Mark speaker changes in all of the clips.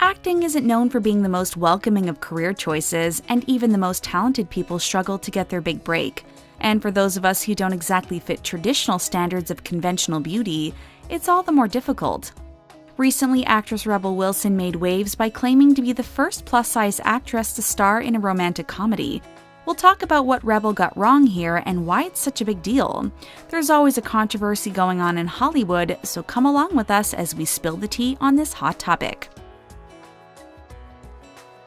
Speaker 1: Acting isn't known for being the most welcoming of career choices, and even the most talented people struggle to get their big break. And for those of us who don't exactly fit traditional standards of conventional beauty, it's all the more difficult. Recently, actress Rebel Wilson made waves by claiming to be the first plus-size actress to star in a romantic comedy. We'll talk about what Rebel got wrong here and why it's such a big deal. There's always a controversy going on in Hollywood, so come along with us as we spill the tea on this hot topic.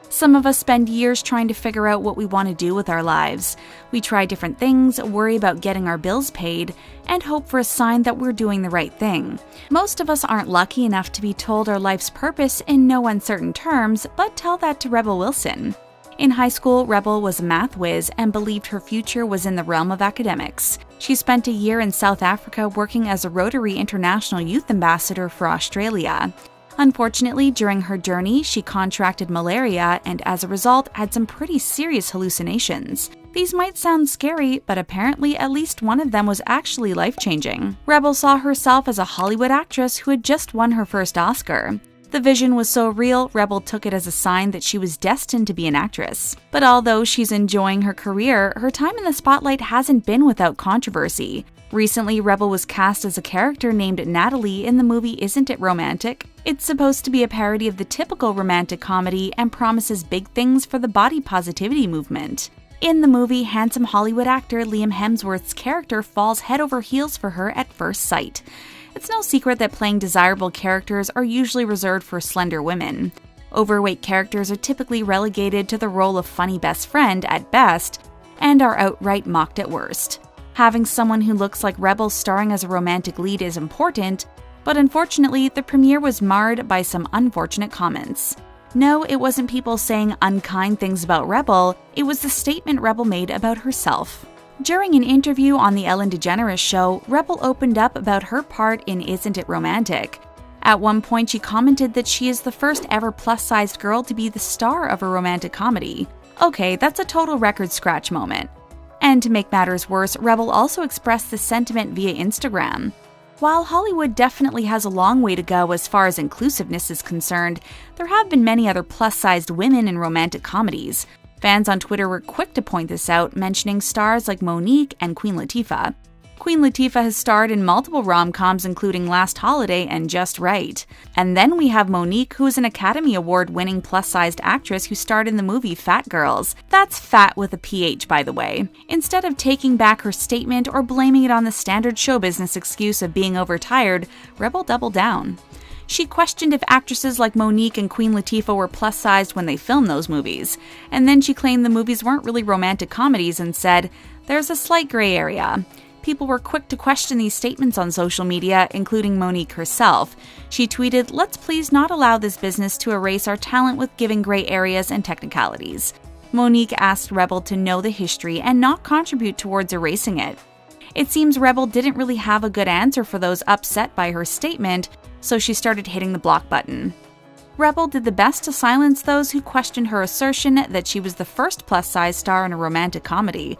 Speaker 1: Some of us spend years trying to figure out what we want to do with our lives. We try different things, worry about getting our bills paid, and hope for a sign that we're doing the right thing. Most of us aren't lucky enough to be told our life's purpose in no uncertain terms, but tell that to Rebel Wilson. In high school, Rebel was a math whiz and believed her future was in the realm of academics. She spent a year in South Africa working as a Rotary International Youth Ambassador for Australia. Unfortunately, during her journey, she contracted malaria and as a result had some pretty serious hallucinations. These might sound scary, but apparently at least one of them was actually life-changing. Rebel saw herself as a Hollywood actress who had just won her first Oscar. The vision was so real, Rebel took it as a sign that she was destined to be an actress. But although she's enjoying her career, her time in the spotlight hasn't been without controversy. Recently, Rebel was cast as a character named Natalie in the movie Isn't It Romantic? It's supposed to be a parody of the typical romantic comedy and promises big things for the body positivity movement. In the movie, handsome Hollywood actor Liam Hemsworth's character falls head over heels for her at first sight. It's no secret that playing desirable characters are usually reserved for slender women. Overweight characters are typically relegated to the role of funny best friend at best, and are outright mocked at worst. Having someone who looks like Rebel starring as a romantic lead is important, but unfortunately, the premiere was marred by some unfortunate comments. No, it wasn't people saying unkind things about Rebel, it was the statement Rebel made about herself. During an interview on The Ellen DeGeneres Show, Rebel opened up about her part in Isn't It Romantic? At one point, she commented that she is the first ever plus-sized girl to be the star of a romantic comedy. Okay, that's a total record scratch moment. And to make matters worse, Rebel also expressed this sentiment via Instagram. While Hollywood definitely has a long way to go as far as inclusiveness is concerned, there have been many other plus-sized women in romantic comedies. Fans on Twitter were quick to point this out, mentioning stars like Monique and Queen Latifah. Queen Latifah has starred in multiple rom-coms including Last Holiday and Just Right. And then we have Monique, who is an Academy Award-winning plus-sized actress who starred in the movie Fat Girls. That's fat with a PH, by the way. Instead of taking back her statement or blaming it on the standard show business excuse of being overtired, Rebel doubled down. She questioned if actresses like Monique and Queen Latifah were plus-sized when they filmed those movies. And then she claimed the movies weren't really romantic comedies and said, "There's a slight gray area." People were quick to question these statements on social media, including Monique herself. She tweeted, "Let's please not allow this business to erase our talent with giving gray areas and technicalities." Monique asked Rebel to know the history and not contribute towards erasing it. It seems Rebel didn't really have a good answer for those upset by her statement, so she started hitting the block button. Rebel did the best to silence those who questioned her assertion that she was the first plus-size star in a romantic comedy.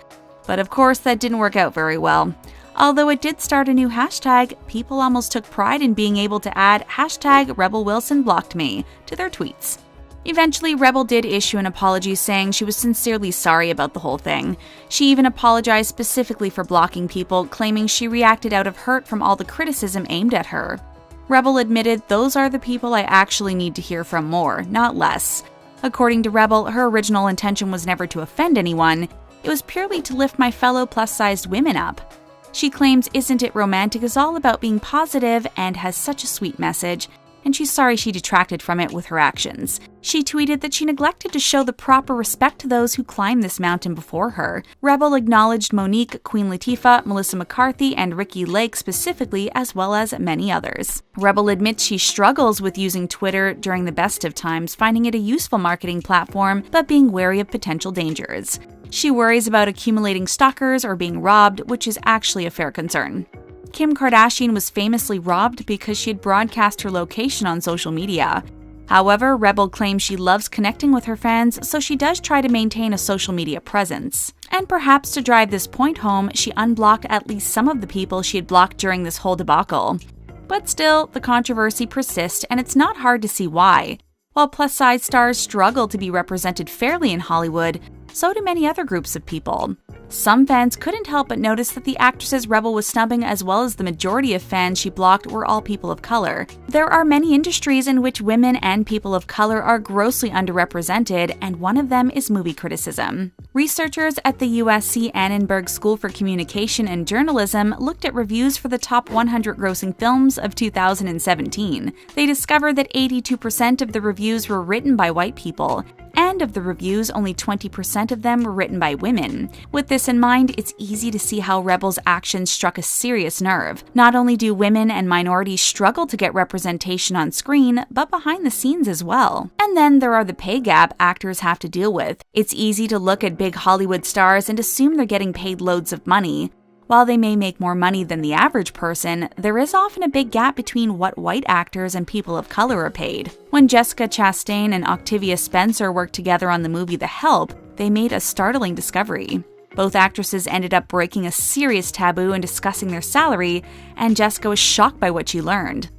Speaker 1: But of course, that didn't work out very well. Although it did start a new hashtag, people almost took pride in being able to add #RebelWilsonBlockedMe to their tweets. Eventually, Rebel did issue an apology saying she was sincerely sorry about the whole thing. She even apologized specifically for blocking people, claiming she reacted out of hurt from all the criticism aimed at her. Rebel admitted, "Those are the people I actually need to hear from more, not less." According to Rebel, her original intention was never to offend anyone. It was purely to lift my fellow plus-sized women up. She claims Isn't It Romantic is all about being positive and has such a sweet message, and she's sorry she detracted from it with her actions. She tweeted that she neglected to show the proper respect to those who climbed this mountain before her. Rebel acknowledged Monique, Queen Latifah, Melissa McCarthy, and Ricki Lake specifically, as well as many others. Rebel admits she struggles with using Twitter during the best of times, finding it a useful marketing platform, but being wary of potential dangers. She worries about accumulating stalkers or being robbed, which is actually a fair concern. Kim Kardashian was famously robbed because she had broadcast her location on social media. However, Rebel claims she loves connecting with her fans, so she does try to maintain a social media presence. And perhaps to drive this point home, she unblocked at least some of the people she had blocked during this whole debacle. But still, the controversy persists, and it's not hard to see why. While plus-size stars struggle to be represented fairly in Hollywood, so do many other groups of people. Some fans couldn't help but notice that the actresses Rebel was snubbing, as well as the majority of fans she blocked, were all people of color. There are many industries in which women and people of color are grossly underrepresented, and one of them is movie criticism. Researchers at the USC Annenberg School for Communication and Journalism looked at reviews for the top 100 grossing films of 2017. They discovered that 82% of the reviews were written by white people, and of the reviews, only 20% of them were written by women. With this in mind, it's easy to see how Rebel's actions struck a serious nerve. Not only do women and minorities struggle to get representation on screen, but behind the scenes as well. And then there are the pay gap actors have to deal with. It's easy to look at big Hollywood stars and assume they're getting paid loads of money. While they may make more money than the average person, there is often a big gap between what white actors and people of color are paid. When Jessica Chastain and Octavia Spencer worked together on the movie The Help, they made a startling discovery. Both actresses ended up breaking a serious taboo and discussing their salary, and Jessica was shocked by what she learned.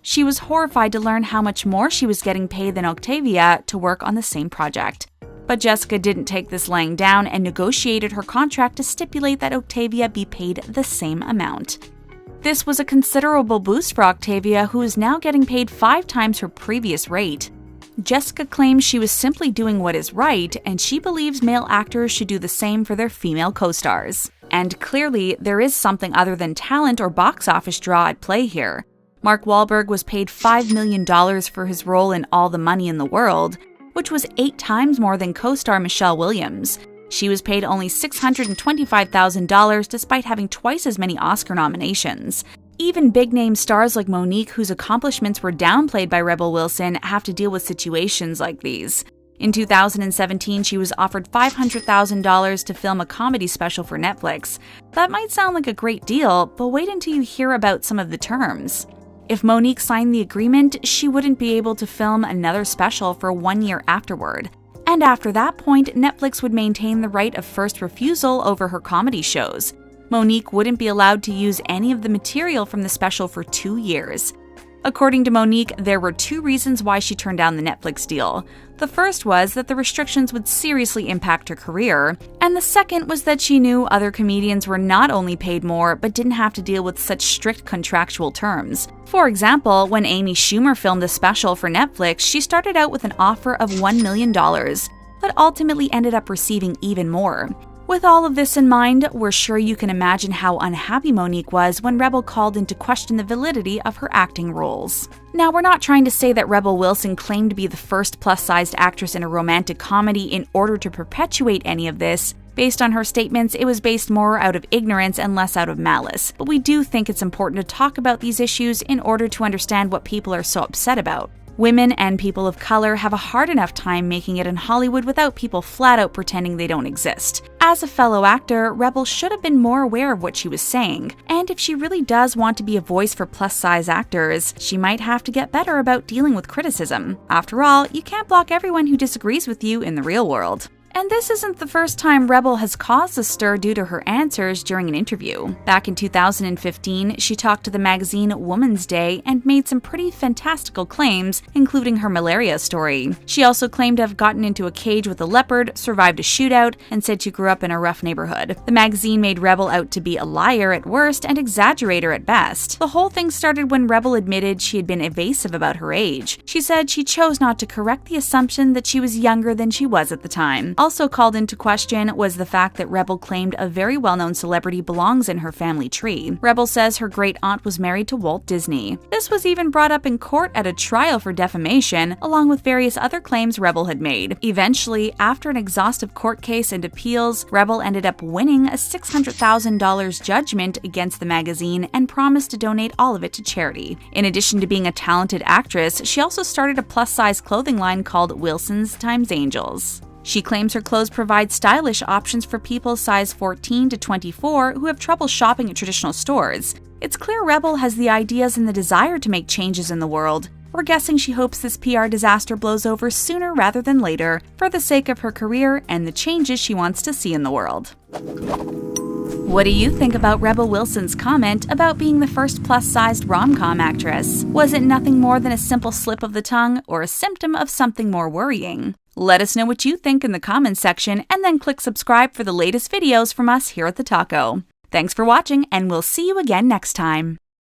Speaker 1: She was horrified to learn how much more she was getting paid than Octavia to work on the same project. But Jessica didn't take this laying down and negotiated her contract to stipulate that Octavia be paid the same amount. This was a considerable boost for Octavia, who is now getting paid 5 times her previous rate. Jessica claims she was simply doing what is right, and she believes male actors should do the same for their female co-stars. And clearly, there is something other than talent or box office draw at play here. Mark Wahlberg was paid $5 million for his role in All the Money in the World, which was 8 times more than co-star Michelle Williams. She was paid only $625,000 despite having twice as many Oscar nominations. Even big-name stars like Mo'Nique, whose accomplishments were downplayed by Rebel Wilson, have to deal with situations like these. In 2017, she was offered $500,000 to film a comedy special for Netflix. That might sound like a great deal, but wait until you hear about some of the terms. If Mo'Nique signed the agreement, she wouldn't be able to film another special for 1 year afterward. And after that point, Netflix would maintain the right of first refusal over her comedy shows. Mo'Nique wouldn't be allowed to use any of the material from the special for 2 years. According to Mo'Nique, there were 2 reasons why she turned down the Netflix deal. The first was that the restrictions would seriously impact her career, and the second was that she knew other comedians were not only paid more, but didn't have to deal with such strict contractual terms. For example, when Amy Schumer filmed a special for Netflix, she started out with an offer of $1 million, but ultimately ended up receiving even more. With all of this in mind, we're sure you can imagine how unhappy Mo'Nique was when Rebel called into question the validity of her acting roles. Now, we're not trying to say that Rebel Wilson claimed to be the first plus-sized actress in a romantic comedy in order to perpetuate any of this. Based on her statements, it was based more out of ignorance and less out of malice. But we do think it's important to talk about these issues in order to understand what people are so upset about. Women and people of color have a hard enough time making it in Hollywood without people flat out pretending they don't exist. As a fellow actor, Rebel should have been more aware of what she was saying. And if she really does want to be a voice for plus-size actors, she might have to get better about dealing with criticism. After all, you can't block everyone who disagrees with you in the real world. And this isn't the first time Rebel has caused a stir due to her answers during an interview. Back in 2015, she talked to the magazine Woman's Day and made some pretty fantastical claims, including her malaria story. She also claimed to have gotten into a cage with a leopard, survived a shootout, and said she grew up in a rough neighborhood. The magazine made Rebel out to be a liar at worst and exaggerator at best. The whole thing started when Rebel admitted she had been evasive about her age. She said she chose not to correct the assumption that she was younger than she was at the time. Also called into question was the fact that Rebel claimed a very well-known celebrity belongs in her family tree. Rebel says her great-aunt was married to Walt Disney. This was even brought up in court at a trial for defamation, along with various other claims Rebel had made. Eventually, after an exhaustive court case and appeals, Rebel ended up winning a $600,000 judgment against the magazine and promised to donate all of it to charity. In addition to being a talented actress, she also started a plus-size clothing line called Wilson's x Angels. She claims her clothes provide stylish options for people size 14 to 24 who have trouble shopping at traditional stores. It's clear Rebel has the ideas and the desire to make changes in the world. We're guessing she hopes this PR disaster blows over sooner rather than later for the sake of her career and the changes she wants to see in the world. What do you think about Rebel Wilson's comment about being the first plus-sized rom-com actress? Was it nothing more than a simple slip of the tongue or a symptom of something more worrying? Let us know what you think in the comments section and then click subscribe for the latest videos from us here at The Taco. Thanks for watching, and we'll see you again next time.